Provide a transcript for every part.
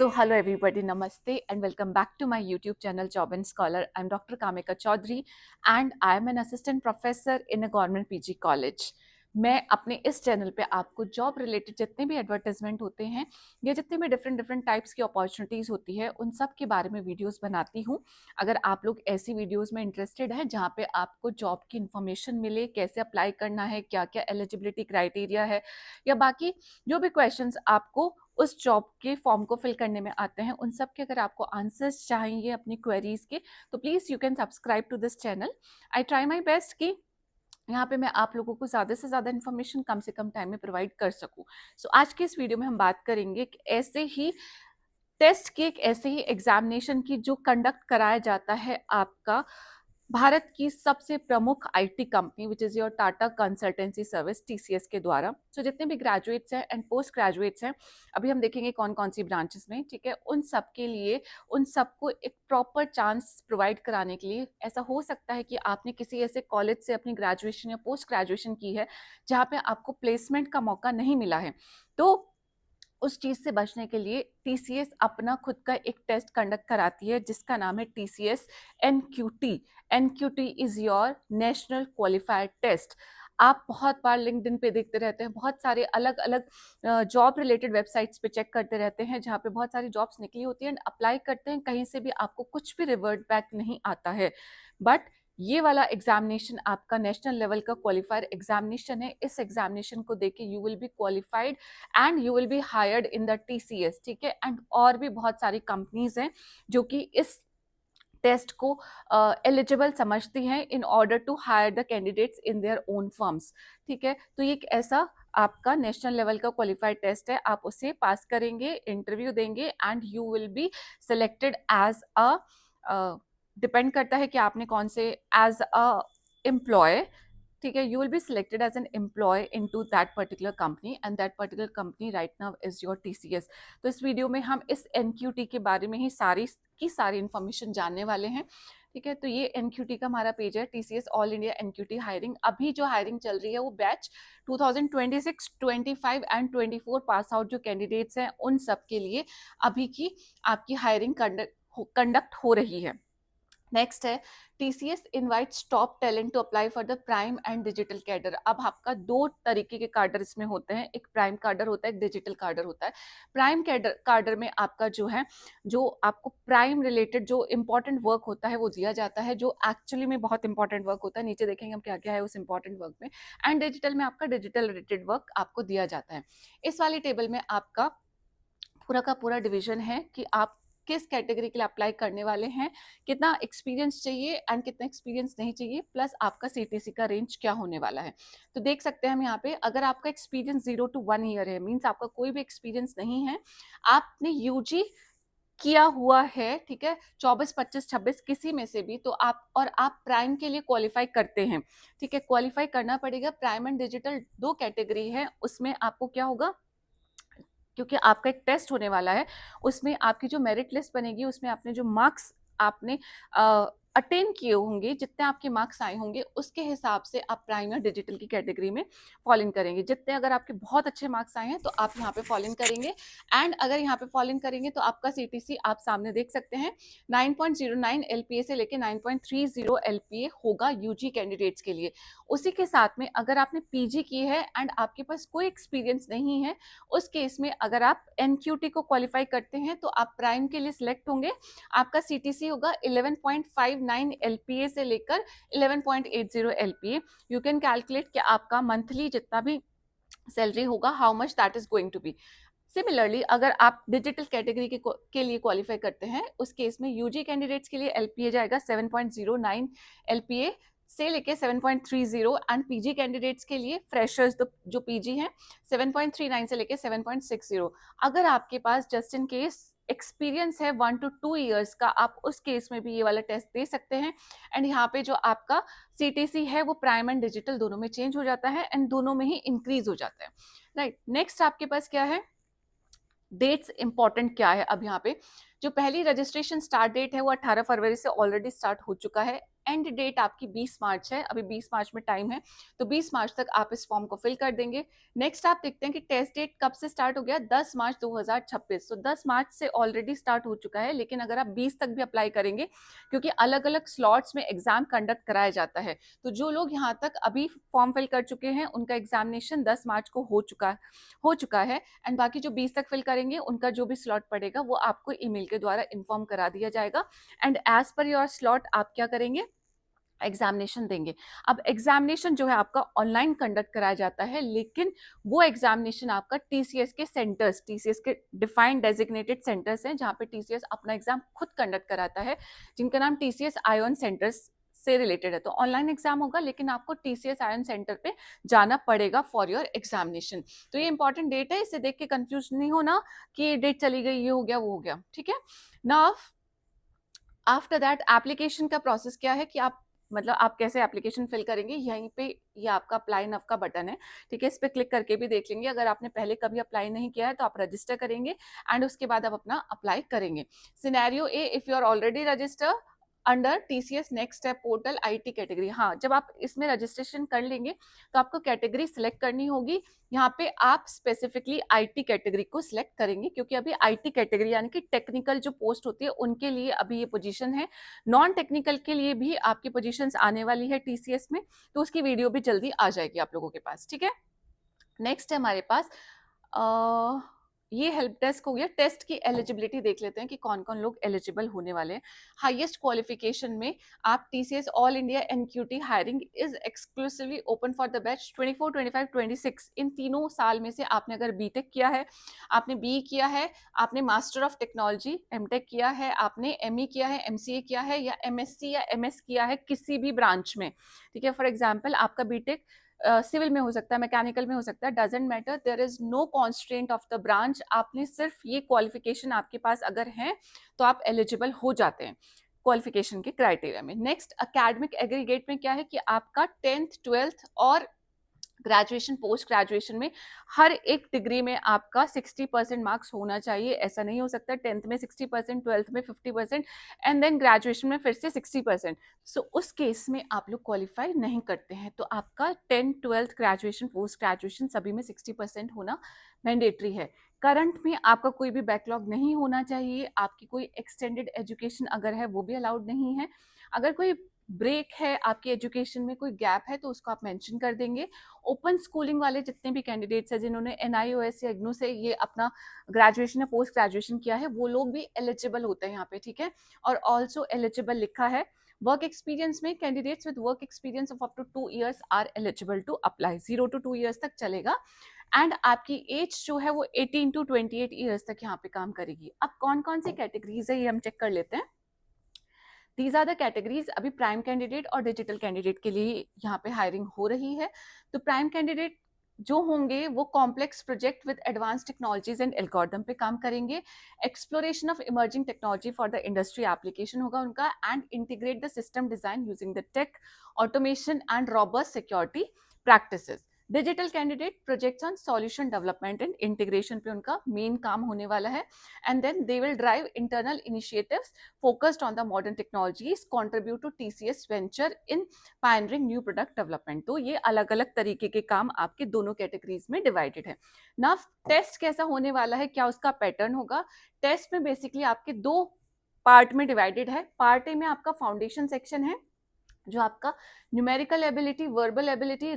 So hello everybody, namaste and welcome back to my YouTube channel Job and Scholar. I'm Dr. Kamika Chaudhary and I am an assistant professor in a government PG college. मैं अपने इस channel पे आपको job related जितने भी advertisement होते हैं या जितने भी डिफरेंट टाइप्स की अपॉर्चुनिटीज़ होती है उन सब के बारे में वीडियोस बनाती हूँ। अगर आप लोग ऐसी वीडियोस में इंटरेस्टेड हैं जहाँ पे आपको जॉब की इन्फॉर्मेशन मिले, कैसे अप्लाई करना है, क्या क्या एलिजिबिलिटी क्राइटेरिया है या बाकी जो भी क्वेश्चंस आपको उस जॉब के फॉर्म को फिल करने में आते हैं, उन सब के अगर आपको आंसर्स चाहिए अपनी क्वेरीज के, तो please you can subscribe to this channel. I try my best कि यहाँ पे मैं आप लोगों को ज़्यादा से ज़्यादा इन्फॉर्मेशन कम से कम टाइम में प्रोवाइड कर सकूँ। सो आज की इस वीडियो में हम बात करेंगे कि ऐसे ही टेस्ट की, एक ऐसे ही एग्जामिनेशन की जो कंडक्ट कराया जाता है आपका भारत की सबसे प्रमुख IT company which is your Tata consultancy service TCS के द्वारा। सो जितने भी ग्रेजुएट्स हैं एंड पोस्ट ग्रेजुएट्स हैं, अभी हम देखेंगे कौन कौन सी ब्रांचेस में, ठीक है, उन सब के लिए उन सबको एक प्रॉपर चांस प्रोवाइड कराने के लिए, ऐसा हो सकता है कि आपने किसी ऐसे कॉलेज से अपनी ग्रेजुएशन या पोस्ट ग्रेजुएशन की है जहाँ पे आपको प्लेसमेंट का मौका नहीं मिला है, तो उस चीज से बचने के लिए टीसीएस अपना खुद का एक टेस्ट कंडक्ट कराती है जिसका नाम है TCS NQT. NQT is your national qualifier test. आप बहुत बार लिंक्डइन पे देखते रहते हैं, बहुत सारे अलग अलग जॉब रिलेटेड वेबसाइट्स पे चेक करते रहते हैं जहाँ पे बहुत सारी जॉब्स निकली होती हैं, अप्लाई करते हैं, कहीं से भी आपको कुछ भी रिवर्ट बैक नहीं आता है। बट ये वाला एग्जामिनेशन आपका नेशनल लेवल का क्वालिफायर एग्जामिनेशन है। इस एग्जामिनेशन को देके you will B qualified and you will B hired in the TCS, ठीक है। एंड और भी बहुत सारी कंपनीज हैं जो कि इस टेस्ट को एलिजिबल समझती हैं in order to hire the candidates in their own firms, ठीक है। तो ये एक ऐसा आपका नेशनल लेवल का क्वालिफाइड टेस्ट है, आप उसे पास करेंगे, इंटरव्यू देंगे and you will be selected as a, depend करता है कि आपने कौन से एज अ एम्प्लॉय, ठीक है, you will be selected as an employ in to that particular company and that particular company right now is your TCS. तो इस वीडियो में हम इस एनक्यूटी के बारे में ही सारी इंफॉर्मेशन जानने वाले हैं, ठीक है। तो ये एनक्यूटी का हमारा पेज है, TCS all India NQT hiring. अभी जो हायरिंग चल रही है वो बैच 2026, 25 एंड 24 पास आउट जो कैंडिडेट्स हैं उन सब के लिए अभी की आपकी हायरिंग कंडक्ट हो रही है। नेक्स्ट है TCS invites top talent to apply for the prime and digital cadre. अब आपका दो तरीके के कार्डर इसमें होते हैं, एक प्राइम कार्डर होता है, एक डिजिटल कार्डर होता है। प्राइम कार्डर में आपका जो है, जो आपको प्राइम रिलेटेड जो इंपॉर्टेंट वर्क होता है वो दिया जाता है, जो एक्चुअली में बहुत इंपॉर्टेंट वर्क होता है। नीचे देखेंगे हम क्या क्या है उस इंपॉर्टेंट वर्क में। एंड डिजिटल में आपका डिजिटल रिलेटेड वर्क आपको दिया जाता है। इस वाली टेबल में आपका पूरा का पूरा डिवीजन है कि आप किस कैटेगरी के लिए अप्लाई करने वाले हैं, कितना एक्सपीरियंस चाहिए एंड कितना एक्सपीरियंस नहीं चाहिए, प्लस आपका सीटीसी का रेंज क्या होने वाला है। तो देख सकते हैं हम यहाँ पे, अगर आपका एक्सपीरियंस 0 to 1 ईयर है, मीन्स आपका कोई भी एक्सपीरियंस नहीं है, आपने यूजी किया हुआ है, ठीक है, 24, 25, 26 किसी में से भी, तो आप प्राइम के लिए क्वालिफाई करते हैं, ठीक है। क्वालिफाई करना पड़ेगा। प्राइम एंड डिजिटल दो कैटेगरी है, उसमें आपको क्या होगा, क्योंकि आपका एक टेस्ट होने वाला है, उसमें आपकी जो मेरिट लिस्ट बनेगी उसमें आपने जो मार्क्स आपने अटेन किए होंगे, जितने आपके मार्क्स आए होंगे उसके हिसाब से आप प्राइम या डिजिटल की कैटेगरी में फॉलो इन करेंगे। जितने अगर आपके बहुत अच्छे मार्क्स आए हैं तो आप यहाँ पे फॉलो इन करेंगे, एंड अगर यहाँ पे फॉलो इन करेंगे तो आपका सीटीसी आप सामने देख सकते हैं 9.09 एलपीए से लेके 9.30 एलपीए होगा यूजी कैंडिडेट्स के लिए। उसी के साथ में अगर आपने पीजी की है एंड आपके पास कोई एक्सपीरियंस नहीं है, उस केस में अगर आप एनक्यूटी को क्वालिफाई करते हैं तो आप प्राइम के लिए सिलेक्ट होंगे। आपका सीटीसी होगा 11.59 एलपीए से लेकर 11.80 एलपीए। यू कैन कैलकुलेट कि आपका मंथली जितना भी सैलरी होगा, how much that is going to be. Similarly अगर आप डिजिटल कैटेगरी के लिए क्वालिफाई करते हैं, उस केस में यूजी कैंडिडेट्स के लिए एलपीए जाएगा 7.09 एलपीए से लेके 7.30, एंड पीजी कैंडिडेट्स के लिए फ्रेशर्स जो पीजी हैं 7.39 से लेके 7.60। अगर आपके पास जस्ट इन केस एक्सपीरियंस है 1 to 2 ईयर्स का, आप उस केस में भी ये वाला टेस्ट दे सकते हैं। एंड यहाँ पे जो आपका सीटीसी है वो प्राइम एंड डिजिटल दोनों में चेंज हो जाता है एंड दोनों में ही इंक्रीज हो जाता है, राइट। नेक्स्ट आपके पास क्या है, डेट्स इंपॉर्टेंट क्या है। अब यहाँ पे जो पहली रजिस्ट्रेशन स्टार्ट डेट है वो 18 फरवरी से ऑलरेडी स्टार्ट हो चुका है। एंड डेट आपकी 20 मार्च है, अभी 20 मार्च में टाइम है, तो 20 मार्च तक आप इस फॉर्म को फिल कर देंगे। नेक्स्ट आप देखते हैं कि टेस्ट डेट कब से स्टार्ट हो गया, 10 मार्च 2026। तो 10 मार्च से ऑलरेडी स्टार्ट हो चुका है, लेकिन अगर आप 20 तक भी अप्लाई करेंगे, क्योंकि अलग अलग स्लॉट्स में एग्जाम कंडक्ट कराया जाता है, तो जो लोग यहाँ तक अभी फॉर्म फिल कर चुके हैं उनका एग्जामिनेशन 10 मार्च को हो चुका है। एंड बाकी जो 20 तक फिल करेंगे उनका जो भी स्लॉट पड़ेगा वो आपको ईमेल के द्वारा इन्फॉर्म करा दिया जाएगा। And as per your slot आप क्या करेंगे, एग्जामिनेशन देंगे। अब एग्जामिनेशन जो है आपका ऑनलाइन कंडक्ट कराया जाता है, लेकिन वो एग्जामिनेशन आपका टीसीएस के सेंटर्स, टीसीएस के डिफाइंड डेजिग्नेटेड सेंटर्स हैं जहां पे टीसीएस अपना एग्जाम खुद कंडक्ट कराता है, जिनका नाम टीसीएस आयोन सेंटर्स से रिलेटेड है। तो ऑनलाइन एग्जाम होगा, लेकिन आपको टीसीएस आयोन सेंटर पे जाना पड़ेगा फॉर योर एग्जामिनेशन। तो ये इंपॉर्टेंट डेट है, इसे देख के कंफ्यूज नहीं होना कि डेट चली गई, ये हो गया वो हो गया, ठीक है। नाउ आफ्टर दैट एप्लीकेशन का प्रोसेस क्या है कि आप मतलब आप कैसे एप्लीकेशन फिल करेंगे, यहीं पे ये आपका अप्लाई नाउ का बटन है, ठीक है। इस पे क्लिक करके भी देख लेंगे, अगर आपने पहले कभी अप्लाई नहीं किया है तो आप रजिस्टर करेंगे एंड उसके बाद आप अपना अप्लाई करेंगे। Scenario A, if you are already register under TCS next step portal IT category, हाँ जब आप इसमें रजिस्ट्रेशन कर लेंगे तो आपको कैटेगरी सिलेक्ट करनी होगी। यहाँ पे आप स्पेसिफिकली आईटी कैटेगरी को सिलेक्ट करेंगे, क्योंकि अभी आईटी कैटेगरी यानी कि टेक्निकल जो पोस्ट होती है उनके लिए अभी ये पोजीशन है। नॉन टेक्निकल के लिए भी आपकी पोजीशंस आने वाली है टीसीएस में, तो उसकी वीडियो भी जल्दी आ जाएगी आप लोगों के पास, ठीक है। नेक्स्ट है हमारे पास ये हेल्प डेस्क हो गया। टेस्ट की एलिजिबिलिटी देख लेते हैं कि कौन कौन लोग एलिजिबल होने वाले हैं। हाईएस्ट क्वालिफिकेशन में आप TCS all India NQT hiring is exclusively open for the batch 24, 25, 26। इन तीनों साल में से आपने अगर बीटेक किया है, आपने बीई किया है, आपने मास्टर ऑफ टेक्नोलॉजी एमटेक किया है, आपने एमई किया है, एमसीए किया है, या एमएससी या एमएस किया है किसी भी ब्रांच में, ठीक है। फॉर एग्जाम्पल आपका बीटेक सिविल में हो सकता है, मैकेनिकल में हो सकता है, doesn't matter, there is no constraint of the branch. आपने सिर्फ ये क्वालिफिकेशन आपके पास अगर है तो आप एलिजिबल हो जाते हैं क्वालिफिकेशन के क्राइटेरिया में। नेक्स्ट एकेडमिक एग्रीगेट में क्या है कि आपका 10th 12th और ग्रेजुएशन पोस्ट ग्रेजुएशन में हर एक डिग्री में आपका 60% मार्क्स होना चाहिए। ऐसा नहीं हो सकता 10th में 60%, 12th में 50% एंड देन ग्रेजुएशन में फिर से 60%। सो उस केस में आप लोग क्वालिफाई नहीं करते हैं, तो आपका 10th 12th graduation post graduation सभी में 60% होना मैंडेटरी है। करंट में आपका कोई भी बैकलॉग नहीं होना चाहिए, आपकी कोई एक्सटेंडेड एजुकेशन अगर है वो भी अलाउड नहीं है। अगर कोई ब्रेक है आपकी एजुकेशन में, कोई गैप है, तो उसको आप मेंशन कर देंगे। ओपन स्कूलिंग वाले जितने भी कैंडिडेट्स हैं जिन्होंने एनआईओएस या इग्नू से ये अपना ग्रेजुएशन या पोस्ट ग्रेजुएशन किया है, वो लोग भी एलिजिबल होते हैं यहाँ पे, ठीक है। और ऑल्सो एलिजिबल लिखा है। वर्क एक्सपीरियंस में candidates with work experience of up to 2 years are eligible to apply. 0 to 2 years तक चलेगा। एंड आपकी एज जो है वो 18 to 28 years तक यहाँ पे काम करेगी। अब कौन कौन सी कैटेगरीज है ये हम चेक कर लेते हैं। These are the categories. अभी प्राइम कैंडिडेट और डिजिटल कैंडिडेट के लिए यहाँ पे हायरिंग हो रही है। तो प्राइम कैंडिडेट जो होंगे वो complex project with advance technologies and algorithm पे काम करेंगे। Exploration of emerging technology for the industry application होगा उनका। And integrate the system design using the tech automation and robust security practices. Digital candidate projects on solution development and integration पे उनका main काम होने वाला है। And then they will drive internal initiatives focused on the modern technologies, contribute to TCS venture in pioneering new product development। तो ये अलग अलग तरीके के काम आपके दोनों कैटेगरीज में डिवाइडेड है ना। टेस्ट कैसा होने वाला है, क्या उसका पैटर्न होगा। टेस्ट में बेसिकली आपके दो पार्ट में डिवाइडेड है। पार्ट ए में आपका फाउंडेशन सेक्शन है जो आपका numerical ability, verbal ability,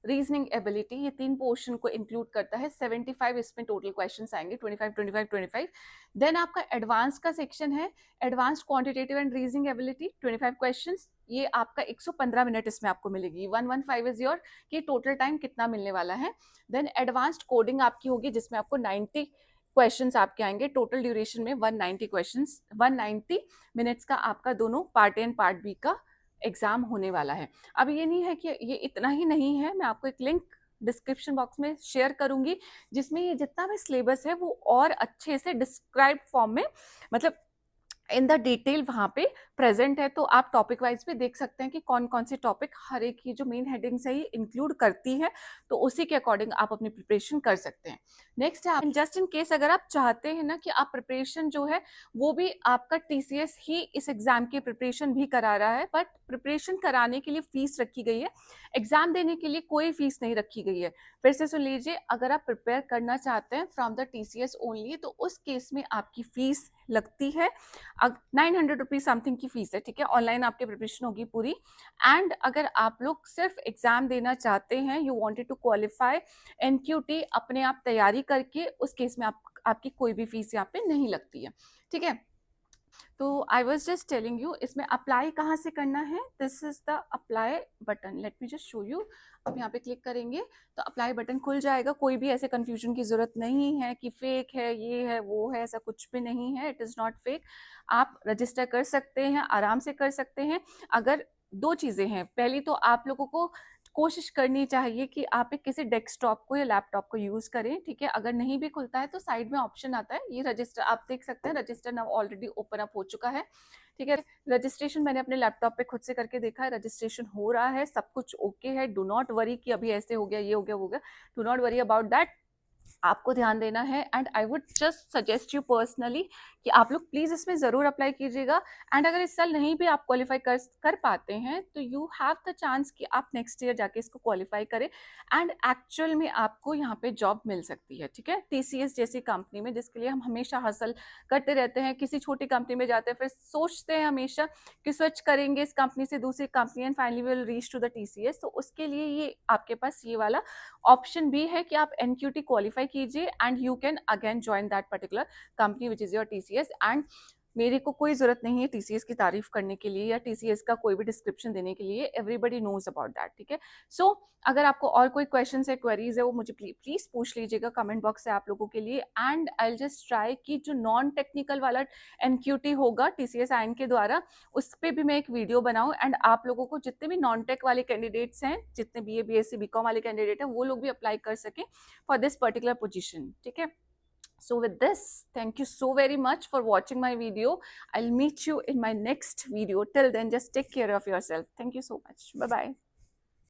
reasoning ability, ये तीन पोर्शन को इंक्लूड करता है। 75 इसमें टोटल क्वेश्चंस आएंगे, 25 25 25। देन आपका एडवांस का सेक्शन है, advanced quantitative and reasoning ability 25 questions. ये आपका 115 मिनट इसमें आपको मिलेगी। 115 इज योर कि टोटल टाइम कितना मिलने वाला है। देन एडवांस्ड कोडिंग आपकी होगी जिसमें आपको 90 क्वेश्चंस आपके आएंगे। टोटल ड्यूरेशन में 190 क्वेश्चंस, 190 मिनट्स का आपका दोनों part A and part B का एग्जाम होने वाला है। अब ये नहीं है कि ये इतना ही नहीं है, मैं आपको एक लिंक डिस्क्रिप्शन बॉक्स में शेयर करूंगी जिसमें ये जितना भी सिलेबस है वो और अच्छे से डिस्क्राइब फॉर्म में, मतलब इन द डिटेल वहाँ पे प्रेजेंट है। तो आप टॉपिक वाइज भी देख सकते हैं कि कौन कौन से टॉपिक हर एक की जो मेन हेडिंग्स है ये इंक्लूड करती है, तो उसी के अकॉर्डिंग आप अपनी प्रिपरेशन कर सकते हैं। नेक्स्ट है, जस्ट इन केस अगर आप चाहते हैं ना कि आप प्रिपरेशन जो है वो भी आपका टीसीएस ही इस एग्जाम की प्रिपरेशन भी करा रहा है, बट प्रिपरेशन कराने के लिए फीस रखी गई है, एग्जाम देने के लिए कोई फीस नहीं रखी गई है। फिर से सुन लीजिए, अगर आप प्रिपेयर करना चाहते हैं फ्रॉम द टीसीएस ओनली, तो उस केस में आपकी फीस लगती है 900 रुपीज समथिंग की फीस है, ठीक है। ऑनलाइन आपकी प्रिपरेशन होगी पूरी। एंड अगर आप लोग सिर्फ एग्जाम देना चाहते हैं, you wanted to qualify NQT अपने आप तैयारी करके, उस केस में आपकी कोई भी फीस यहाँ पे नहीं लगती है, ठीक है। तो I was just telling you, इसमें अप्लाई कहाँ से करना है। This is the apply button, let me just show you. अब यहाँ पे क्लिक करेंगे तो अप्लाई बटन खुल जाएगा। कोई भी ऐसे कंफ्यूजन की जरूरत नहीं है कि फेक है, ये है, वो है, ऐसा कुछ भी नहीं है। It is not fake. आप रजिस्टर कर सकते हैं, आराम से कर सकते हैं। अगर दो चीज़ें हैं, पहली तो आप लोगों को कोशिश करनी चाहिए कि आप एक किसी डेस्कटॉप को या लैपटॉप को यूज़ करें, ठीक है। अगर नहीं भी खुलता है तो साइड में ऑप्शन आता है, ये रजिस्टर आप देख सकते हैं। Register now already open up हो चुका है, ठीक है। रजिस्ट्रेशन मैंने अपने लैपटॉप पे खुद से करके देखा है, रजिस्ट्रेशन हो रहा है, सब कुछ ओके है। डू नॉट वरी कि अभी ऐसे हो गया, ये हो गया, वो हो गया। Do not worry about that. आपको ध्यान देना है। And I would just suggest you personally कि आप लोग प्लीज इसमें जरूर अप्लाई कीजिएगा। एंड अगर इस साल नहीं भी आप क्वालिफाई कर पाते हैं तो यू हैव द चांस कि आप नेक्स्ट ईयर जाके इसको क्वालिफाई करें एंड एक्चुअल में आपको यहाँ पे जॉब मिल सकती है, ठीक है। टीसीएस जैसी कंपनी में, जिसके लिए हम हमेशा हासिल करते रहते हैं। किसी छोटी कंपनी में जाते हैं, फिर सोचते हैं हमेशा कि स्विच करेंगे इस कंपनी से दूसरी company and finally will reach to the TCS. तो उसके लिए ये आपके पास ये वाला ऑप्शन भी है कि आप एनक्यूटी क्वालिफाई कीजिए and you can again join that particular company which is your TCS. And मेरे को कोई जरूरत नहीं है टीसीएस की तारीफ करने के लिए या टीसीएस का कोई भी डिस्क्रिप्शन देने के लिए। एवरीबडी नोज अबाउट दैट, ठीक है। सो अगर आपको और कोई क्वेश्चन है, क्वेरीज है, वो मुझे प्लीज पूछ लीजिएगा, कमेंट बॉक्स है आप लोगों के लिए। एंड आई जस्ट ट्राई कि जो नॉन टेक्निकल वाला एनक्यूटी होगा टीसीएस आईन के द्वारा, उस पर भी मैं एक वीडियो बनाऊं एंड आप लोगों को, जितने भी नॉन टेक वाले कैंडिडेट्स हैं, जितने बीए बीएससी बीकॉम वाले कैंडिडेट हैं, वो लोग भी अप्लाई कर सकें फॉर दिस पर्टिकुलर पोजीशन, ठीक है। So with this, thank you so very much for watching my video. I'll meet you in my next video. Till then, just take care of yourself. Thank you so much. Bye bye.